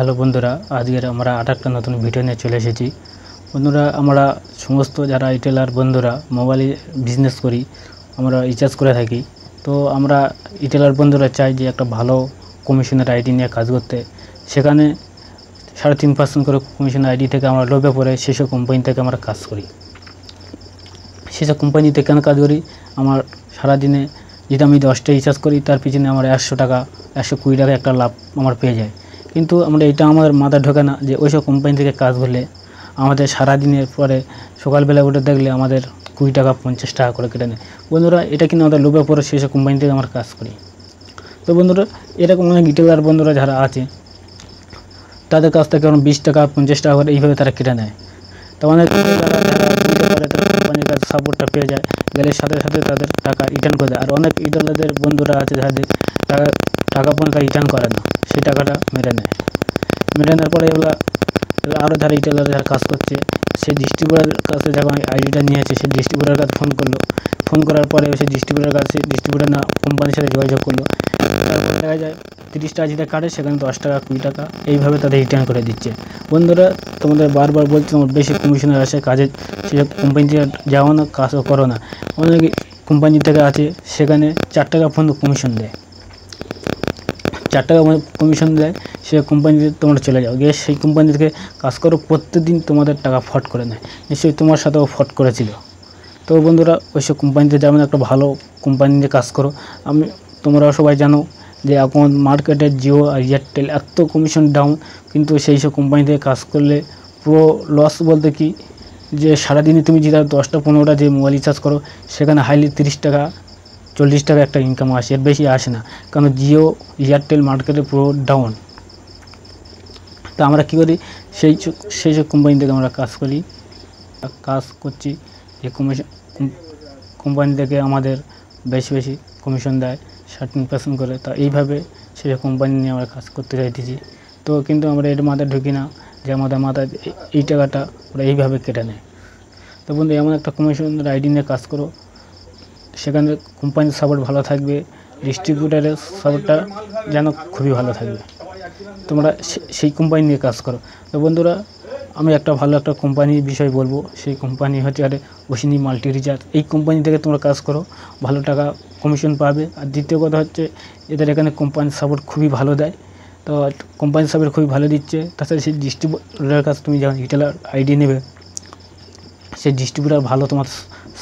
Hello বন্ধুরা, আজকের আমরা আরেকটা নতুন ভিডিও নিয়ে চলে এসেছি। বন্ধুরা, আমরা সমস্ত যারা রিটেলার বন্ধুরা মোবাইলে বিজনেস করি, আমরা রিচার্জ করে থাকি। তো আমরা রিটেলার বন্ধুরা চাই যে একটা ভালো কমিশনের আইডি নিয়ে কাজ করতে। সেখানে 3.5% করে কমিশন আইডি থেকে আমরা লোভে পড়ে সেসব কোম্পানি থেকে আমরা কাজ করি। সেসব কোম্পানিতে কেন কাজ করি? আমার সারাদিনে যদি আমি 10টা রিচার্জ করি, তার পিছনে আমার 100 টাকা 120 টাকা একটা লাভ আমার পেয়ে যায়। কিন্তু আমরা এটা আমাদের মাথায় ঢোকে না যে ওইসব কোম্পানি থেকে কাজ করলে আমাদের সারাদিনের পরে সকালবেলা উঠে দেখলে আমাদের 20 টাকা 50 টাকা করে কেটে নেয়। বন্ধুরা, এটা কিন্তু আমাদের লোভে পড়ে সেসব কোম্পানি থেকে আমরা কাজ করি। তো বন্ধুরা, এরকম অনেক রিটেলার বন্ধুরা যারা আছে তাদের কাছ থেকে 20 টাকা 50 টাকা করে এইভাবে তারা কেটে নেয়। তো অনেক কোম্পানির কাছে সাপোর্টটা পেয়ে যায়, গেলে সাথে সাথে তাদের টাকা রিটার্ন করে দেয়। আর অনেক রিটেলারদের বন্ধুরা আছে যাদের টাকা পর্যন্ত রিটার্ন করে না, সেই টাকাটা মেরে নেয়। মেরে নেওয়ার পরে এগুলো আরও যারা রিটেলার যারা কাজ করছে, সেই ডিস্ট্রিবিউটারের কাছে যখন আইডিটা নিয়েছে, সেই ডিস্ট্রিবিউটারের কাছে ফোন করার পরে সেই ডিস্ট্রিবিউটারের কাছে ডিস্ট্রিবিউটার না কোম্পানির সাথে যোগাযোগ করলো। তারপর দেখা যায় 30 টাকা যেটা কাটে সেখানে 10 টাকা 20 টাকা এইভাবে তাদের রিটার্ন করে দিচ্ছে। বন্ধুরা, তোমাদের বারবার বলছি তোমার বেশি কমিশনের আসে কাজে সেসব কোম্পানিতে যাও না, কাজও করো না। অনেক কোম্পানি থেকে আছে সেখানে 4 টাকা পর্যন্ত কমিশন দেয়, 4 টাকা কমিশন দেয়। সে কোম্পানিতে তোমরা চলে যাও, গিয়ে সেই কোম্পানি থেকে কাজ করো, প্রত্যেকদিন তোমাদের টাকা ফট করে নেয়। নিশ্চয়ই তোমার সাথেও ফট করেছিল। তো বন্ধুরা, ওইসব কোম্পানিতে যেমন একটা ভালো কোম্পানিতে কাজ করো। তোমরাও সবাই জানো যে এখন মার্কেটে জিও আর এয়ারটেল এত কমিশন ডাউন, কিন্তু সেই সব কোম্পানি থেকে কাজ করলে পুরো লস বলতে কি, যে সারাদিনে তুমি যেটা 10টা 15টা যে মোবাইল রিচার্জ করো, সেখানে হাইলি 30 টাকা 40 টাকা একটা ইনকাম আসে, এর বেশি আসে না। কারণ জিও এয়ারটেল মার্কেটে পুরো ডাউন। তো আমরা কী করি, সেই সব কোম্পানি থেকে আমরা কাজ করছি। যে কোম্পানি থেকে আমাদের বেশি কমিশন দেয় 13% করে। তা এইভাবে সেই কোম্পানি নিয়ে আমরা কাজ করতে চাইতেছি। তো কিন্তু আমরা এর মাথায় ঢুকি না যে আমাদের মাথায় এই টাকাটা ওরা এইভাবে কেটে নেয়। তো বন্ধু, এমন একটা কমিশনের আইডি নিয়ে কাজ করো, সেখানে কোম্পানির সাপোর্ট ভালো থাকবে, ডিস্ট্রিবিউটারের সাপোর্টটা যেন খুবই ভালো থাকবে। তোমরা সেই কোম্পানি নিয়ে কাজ করো। তো বন্ধুরা, আমি একটা ভালো একটা কোম্পানির বিষয় বলবো। সেই কোম্পানি হচ্ছে ওসিনি মাল্টি রিচার্জ। এই কোম্পানি থেকে তোমরা কাজ করো, ভালো টাকা কমিশন পাবে। আর দ্বিতীয় কথা হচ্ছে, এদের এখানে কোম্পানির সাপোর্ট খুবই ভালো দেয়। তো কোম্পানির সাপোর্ট খুবই ভালো দিচ্ছে। তাছাড়া সেই ডিস্ট্রিবিউটারের কাছে তুমি যখন রিটেলার আইডি নেবে, সেই ডিস্ট্রিবিউটার ভালো তোমার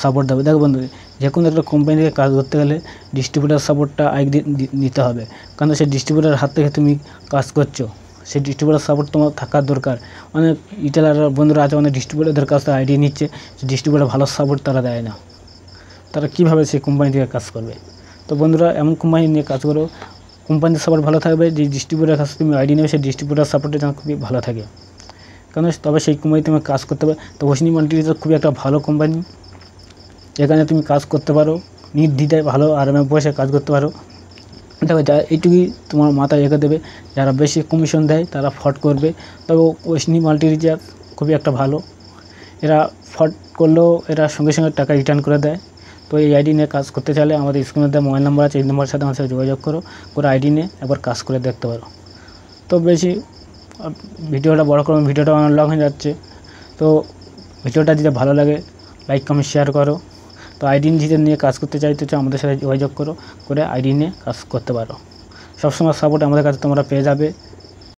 সাপোর্ট দেবে। দেখো বন্ধু, যে কোনো একটা কোম্পানি থেকে কাজ করতে গেলে ডিস্ট্রিবিউটার সাপোর্টটা একদিন নিতে হবে। কারণ সেই ডিস্ট্রিবিউটারের হাত থেকে তুমি কাজ করছো, সেই ডিস্ট্রিবিউটার সাপোর্ট তোমার থাকার দরকার। অনেক রিটেলার বন্ধুরা আছে, অনেক ডিস্ট্রিবিউটারদের কাছ থেকে আইডি নিচ্ছে, ডিস্ট্রিবিউটার ভালো সাপোর্ট তারা দেয় না। তারা কীভাবে সেই কোম্পানি থেকে কাজ করবে? তো বন্ধুরা, এমন কোম্পানি নিয়ে কাজ করো, কোম্পানির সাপোর্ট ভালো থাকবে। যে ডিস্ট্রিবিউটারের কাছে তুমি আইডি নেবে, সেই ডিস্ট্রিবিউটার সাপোর্টটা যেন খুবই ভালো থাকে, কারণ তবে সেই কোম্পানি তুমি কাজ করতে পারো। তো ওসিনি মাল্টি রিচার্জ খুবই একটা ভালো কোম্পানি, এখানে তুমি কাজ করতে পারো নির্দ্বিধায়, ভালো আরামে বসে কাজ করতে পারো। দেখো, যা এইটুকুই তোমার মাথায় রেখে দেবে, যারা বেশি কমিশন দেয় তারা ফট করবে। তবে ওসিনি মাল্টি রিচার্জ খুবই একটা ভালো, এরা ফট করলেও এরা সঙ্গে সঙ্গে টাকা রিটার্ন করে দেয়। তো এই আইডি নিয়ে কাজ করতে চাইলে আমাদের স্ক্রিনে দেওয়া মোবাইল নাম্বার আছে, এই নাম্বারের সাথে আমার সাথে যোগাযোগ করে আইডি নিয়ে একবার কাজ করে দেখতে পারো। তো বেশি ভিডিওটা বড় করো, ভিডিওটা অনেক লং হয়ে যাচ্ছে। তো ভিডিওটা যদি ভালো লাগে লাইক কমেন্ট শেয়ার করো। তো আইডি নিয়ে কাজ করতে চাইতে আমাদের সাথে যোগাযোগ করে আইডি নিয়ে কাজ করতে পারো। সবসময় সাপোর্ট আমাদের কাছে তোমরা পেয়ে যাবে।